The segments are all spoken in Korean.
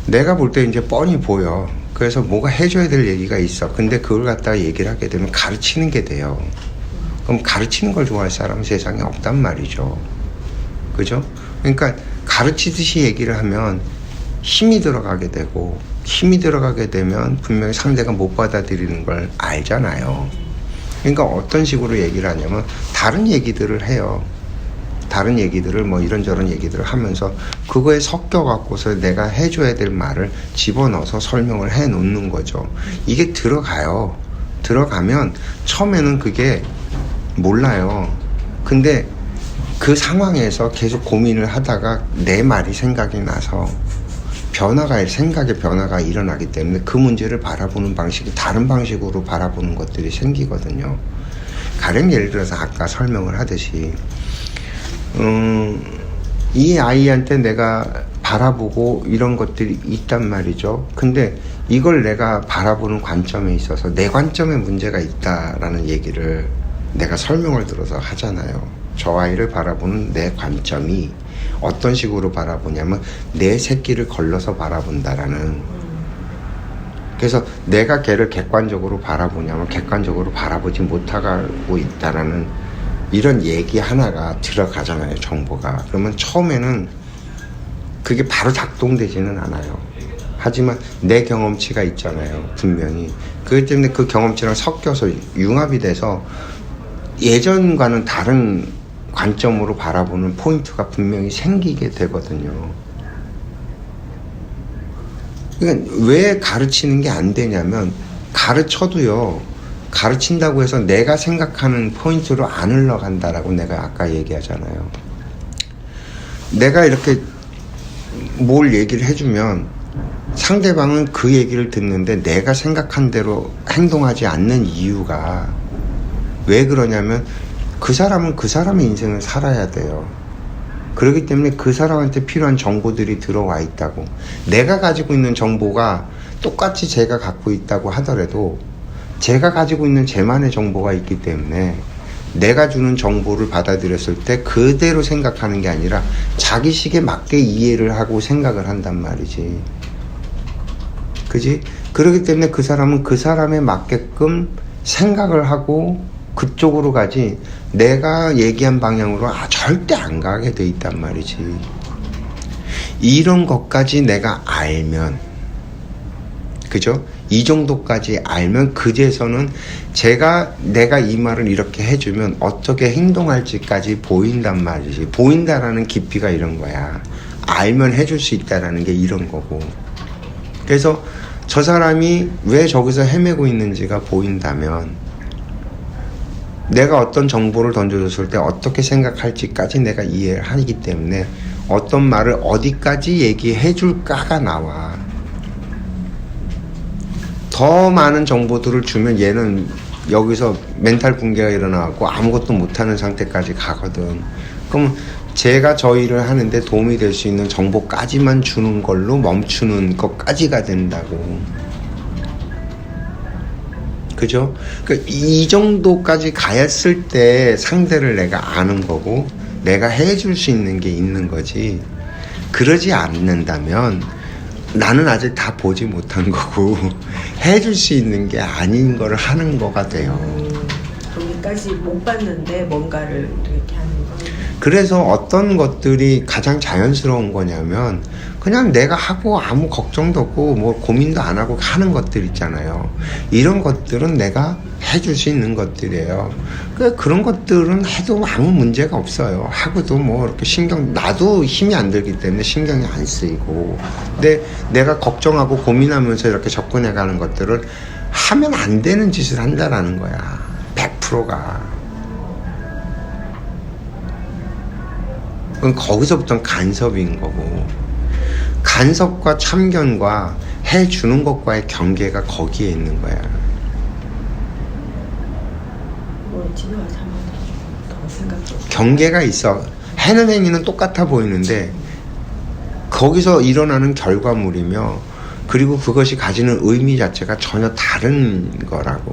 내가 볼 때 이제 뻔히 보여. 그래서 뭐가 해줘야 될 얘기가 있어. 근데 그걸 갖다가 얘기를 하게 되면 가르치는 게 돼요. 그럼 가르치는 걸 좋아할 사람은 세상에 없단 말이죠. 그죠? 그러니까 가르치듯이 얘기를 하면 힘이 들어가게 되고, 힘이 들어가게 되면 분명히 상대가 못 받아들이는 걸 알잖아요. 그러니까 어떤 식으로 얘기를 하냐면 다른 얘기들을 해요. 다른 얘기들을 뭐 이런저런 얘기들을 하면서 그거에 섞여 갖고서 내가 해줘야 될 말을 집어넣어서 설명을 해 놓는 거죠. 이게 들어가요. 들어가면 처음에는 그게 몰라요. 근데 그 상황에서 계속 고민을 하다가 내 말이 생각이 나서 생각의 변화가 일어나기 때문에 그 문제를 바라보는 방식이 다른 방식으로 바라보는 것들이 생기거든요. 가령 예를 들어서 아까 설명을 하듯이 이 아이한테 내가 바라보고 이런 것들이 있단 말이죠. 근데 이걸 내가 바라보는 관점에 있어서 내 관점에 문제가 있다라는 얘기를 내가 설명을 들어서 하잖아요. 저 아이를 바라보는 내 관점이 어떤 식으로 바라보냐면 내 새끼를 걸러서 바라본다라는. 그래서 내가 걔를 객관적으로 바라보냐면 객관적으로 바라보지 못하고 있다라는 이런 얘기 하나가 들어가잖아요, 정보가. 그러면 처음에는 그게 바로 작동되지는 않아요. 하지만 내 경험치가 있잖아요, 분명히. 그렇기 때문에 그 경험치랑 섞여서 융합이 돼서 예전과는 다른 관점으로 바라보는 포인트가 분명히 생기게 되거든요. 그러니까 왜 가르치는 게 안 되냐면 가르쳐도요, 가르친다고 해서 내가 생각하는 포인트로 안 흘러간다라고 내가 아까 얘기하잖아요. 내가 이렇게 뭘 얘기를 해주면 상대방은 그 얘기를 듣는데 내가 생각한 대로 행동하지 않는 이유가 왜 그러냐면 그 사람은 그 사람의 인생을 살아야 돼요. 그렇기 때문에 그 사람한테 필요한 정보들이 들어와 있다고. 내가 가지고 있는 정보가 똑같이 제가 갖고 있다고 하더라도 제가 가지고 있는 제만의 정보가 있기 때문에 내가 주는 정보를 받아들였을 때 그대로 생각하는 게 아니라 자기식에 맞게 이해를 하고 생각을 한단 말이지. 그지? 그렇기 때문에 그 사람은 그 사람에 맞게끔 생각을 하고 그쪽으로 가지 내가 얘기한 방향으로 절대 안 가게 돼 있단 말이지. 이런 것까지 내가 알면, 그죠? 이 정도까지 알면 그제서는 내가 이 말을 이렇게 해주면 어떻게 행동할지까지 보인단 말이지. 보인다라는 깊이가 이런 거야. 알면 해줄 수 있다라는 게 이런 거고. 그래서 저 사람이 왜 저기서 헤매고 있는지가 보인다면 내가 어떤 정보를 던져줬을 때 어떻게 생각할지까지 내가 이해를 하기 때문에 어떤 말을 어디까지 얘기해 줄까가 나와. 더 많은 정보들을 주면 얘는 여기서 멘탈 붕괴가 일어나고 아무것도 못하는 상태까지 가거든. 그럼 제가 저 일을 하는데 도움이 될 수 있는 정보까지만 주는 걸로 멈추는 것까지가 된다고. 그죠? 그러니까 이 정도까지 가였을 때 상대를 내가 아는 거고 내가 해줄 수 있는 게 있는 거지. 그러지 않는다면 나는 아직 다 보지 못한 거고 해줄 수 있는 게 아닌 거를 하는 거가 돼요. 거기까지 못 봤는데 뭔가를 이렇게 하는 거. 그래서 어떤 것들이 가장 자연스러운 거냐면 그냥 내가 하고 아무 걱정도 없고 뭐 고민도 안 하고 하는 것들 있잖아요. 이런 것들은 내가 해줄 수 있는 것들이에요. 그런 것들은 해도 아무 문제가 없어요. 하고도 뭐 이렇게 나도 힘이 안 들기 때문에 신경이 안 쓰이고. 근데 내가 걱정하고 고민하면서 이렇게 접근해 가는 것들을 하면 안 되는 짓을 한다라는 거야. 100%가. 그건 거기서부터는 간섭인 거고. 간섭과 참견과 해주는 것과의 경계가 거기에 있는 거야. 지나가서 한 번 더 생각해. 경계가 있어. 해는 행위는 똑같아 보이는데 거기서 일어나는 결과물이며 그리고 그것이 가지는 의미 자체가 전혀 다른 거라고.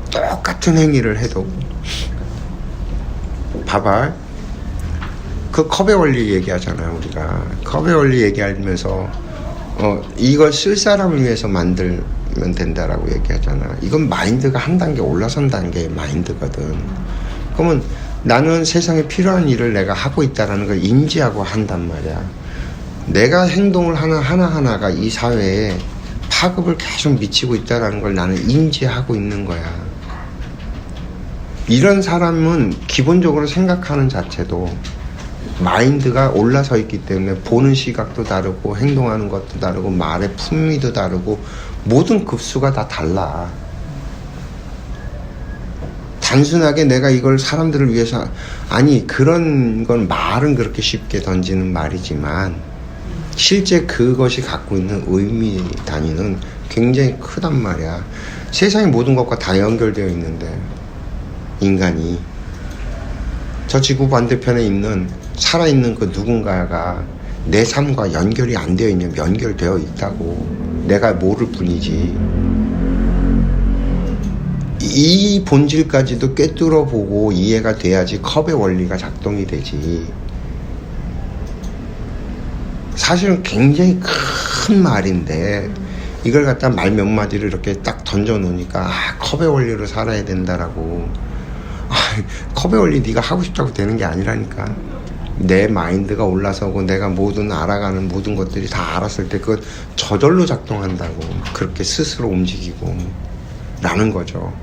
똑같은 행위를 해도 봐봐. 그 컵의 원리 얘기하잖아요, 우리가. 컵의 원리 얘기하면서 이걸 쓸 사람을 위해서 만들면 된다라고 얘기하잖아. 이건 마인드가 한 단계 올라선 단계의 마인드거든. 그러면 나는 세상에 필요한 일을 내가 하고 있다라는 걸 인지하고 한단 말이야. 내가 행동을 하나하나가 이 사회에 파급을 계속 미치고 있다라는 걸 나는 인지하고 있는 거야. 이런 사람은 기본적으로 생각하는 자체도 마인드가 올라서 있기 때문에 보는 시각도 다르고 행동하는 것도 다르고 말의 품위도 다르고 모든 급수가 다 달라. 단순하게 내가 이걸 사람들을 위해서 아니 그런 건 말은 그렇게 쉽게 던지는 말이지만 실제 그것이 갖고 있는 의미 단위는 굉장히 크단 말이야. 세상의 모든 것과 다 연결되어 있는데 인간이 저 지구 반대편에 있는 살아있는 그 누군가가 내 삶과 연결이 안 되어 있냐면 연결되어 있다고. 내가 모를 뿐이지. 이 본질까지도 꿰뚫어 보고 이해가 돼야지 컵의 원리가 작동이 되지. 사실은 굉장히 큰 말인데 이걸 갖다 말 몇 마디를 이렇게 딱 던져 놓으니까 컵의 원리로 살아야 된다라고. 컵의 원리 네가 하고 싶다고 되는 게 아니라니까. 내 마인드가 올라서고 내가 모든 알아가는 모든 것들이 다 알았을 때 그건 저절로 작동한다고. 그렇게 스스로 움직이고 라는 거죠.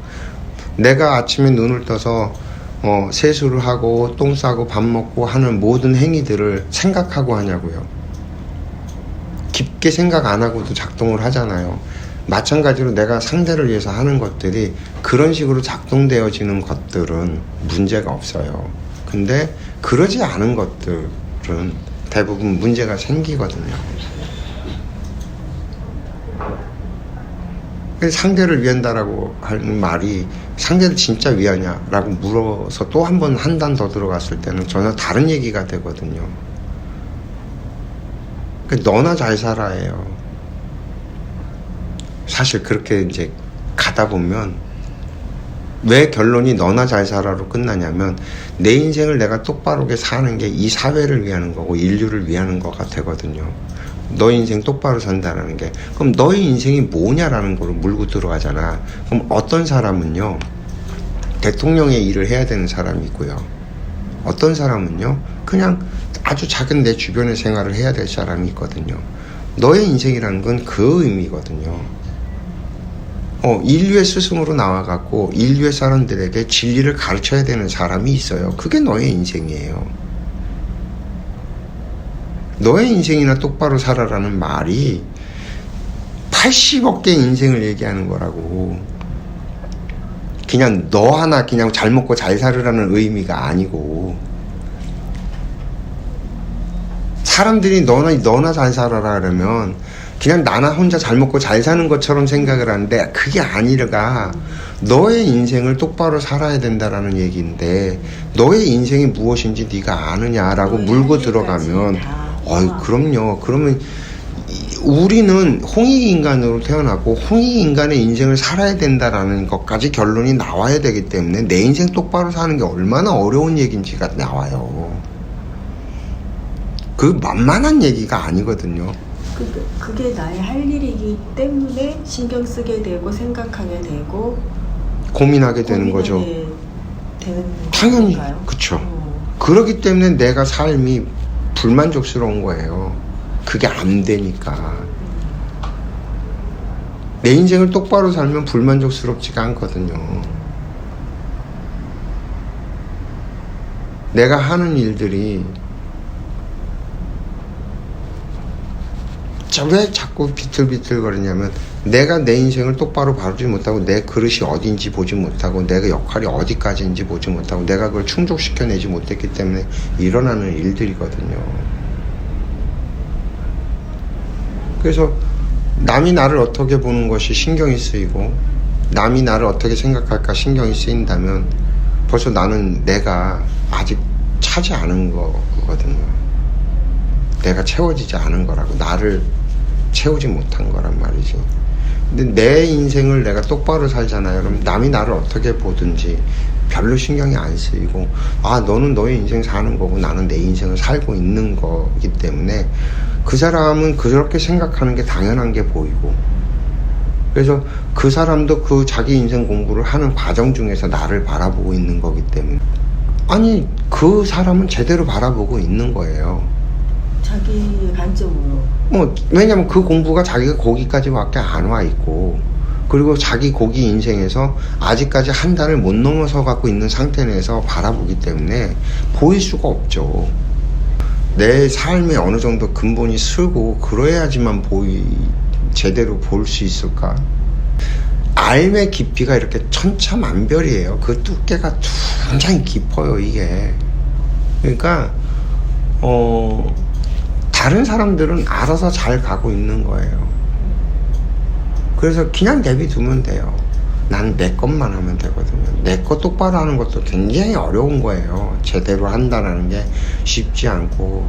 내가 아침에 눈을 떠서 세수를 하고 똥 싸고 밥 먹고 하는 모든 행위들을 생각하고 하냐고요. 깊게 생각 안 하고도 작동을 하잖아요. 마찬가지로 내가 상대를 위해서 하는 것들이 그런 식으로 작동되어지는 것들은 문제가 없어요. 근데 그러지 않은 것들은 대부분 문제가 생기거든요. 상대를 위한다라고 하는 말이 상대를 진짜 위하냐라고 물어서 또 한 번 한 단 더 들어갔을 때는 전혀 다른 얘기가 되거든요. 너나 잘 살아예요. 사실 그렇게 이제 가다 보면 왜 결론이 너나 잘 살아로 끝나냐면 내 인생을 내가 똑바르게 사는 게 이 사회를 위하는 거고 인류를 위하는 거가 되거든요. 너 인생 똑바로 산다는 게. 그럼 너의 인생이 뭐냐라는 거로 물고 들어가잖아. 그럼 어떤 사람은요 대통령의 일을 해야 되는 사람이 있고요. 어떤 사람은요 그냥 아주 작은 내 주변의 생활을 해야 될 사람이 있거든요. 너의 인생이라는 건 그 의미거든요. 인류의 스승으로 나와갖고 인류의 사람들에게 진리를 가르쳐야 되는 사람이 있어요. 그게 너의 인생이에요. 너의 인생이나 똑바로 살아라는 말이 80억 개의 인생을 얘기하는 거라고. 그냥 너 하나 그냥 잘 먹고 잘 살으라는 의미가 아니고, 사람들이 너나 잘 살아라 그러면 그냥 나나 혼자 잘 먹고 잘 사는 것처럼 생각을 하는데 그게 아니라 너의 인생을 똑바로 살아야 된다라는 얘기인데 너의 인생이 무엇인지 네가 아느냐라고 물고 들어가면 그럼요. 그러면 우리는 홍익인간으로 태어나고 홍익인간의 인생을 살아야 된다라는 것까지 결론이 나와야 되기 때문에 내 인생 똑바로 사는 게 얼마나 어려운 얘기인지가 나와요. 그 만만한 얘기가 아니거든요. 그게 나의 할 일이기 때문에 신경 쓰게 되고 생각하게 되고 고민하게 되는 거죠. 당연히 건가요? 그쵸. 그렇기 때문에 내가 삶이 불만족스러운 거예요. 그게 안 되니까. 내 인생을 똑바로 살면 불만족스럽지가 않거든요. 내가 하는 일들이 왜 자꾸 비틀비틀거리냐면 내가 내 인생을 똑바로 바르지 못하고 내 그릇이 어딘지 보지 못하고 내가 역할이 어디까지인지 보지 못하고 내가 그걸 충족시켜내지 못했기 때문에 일어나는 일들이거든요. 그래서 남이 나를 어떻게 보는 것이 신경이 쓰이고 남이 나를 어떻게 생각할까 신경이 쓰인다면 벌써 나는 내가 아직 차지 않은 거거든요. 내가 채워지지 않은 거라고. 나를 채우지 못한 거란 말이지. 근데 내 인생을 내가 똑바로 살잖아요. 그럼 남이 나를 어떻게 보든지 별로 신경이 안 쓰이고, 아, 너는 너의 인생 사는 거고 나는 내 인생을 살고 있는 거기 때문에 그 사람은 그렇게 생각하는 게 당연한 게 보이고, 그래서 그 사람도 그 자기 인생 공부를 하는 과정 중에서 나를 바라보고 있는 거기 때문에, 아니, 그 사람은 제대로 바라보고 있는 거예요. 자기 관점으로. 왜냐면 그 공부가 자기가 거기까지밖에 안 와 있고, 그리고 자기 고기 인생에서 아직까지 한 단을 못 넘어서 갖고 있는 상태 내에서 바라보기 때문에 보일 수가 없죠. 내 삶에 어느 정도 근본이 쓰고 그래야지만 제대로 볼 수 있을까? 알의 깊이가 이렇게 천차만별이에요. 그 두께가 굉장히 깊어요, 이게. 그러니까 다른 사람들은 알아서 잘 가고 있는 거예요. 그래서 그냥 내비두면 돼요. 난 내 것만 하면 되거든요. 내 것 똑바로 하는 것도 굉장히 어려운 거예요. 제대로 한다는 게 쉽지 않고.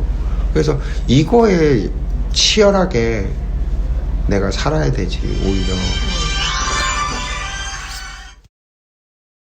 그래서 이거에 치열하게 내가 살아야 되지, 오히려.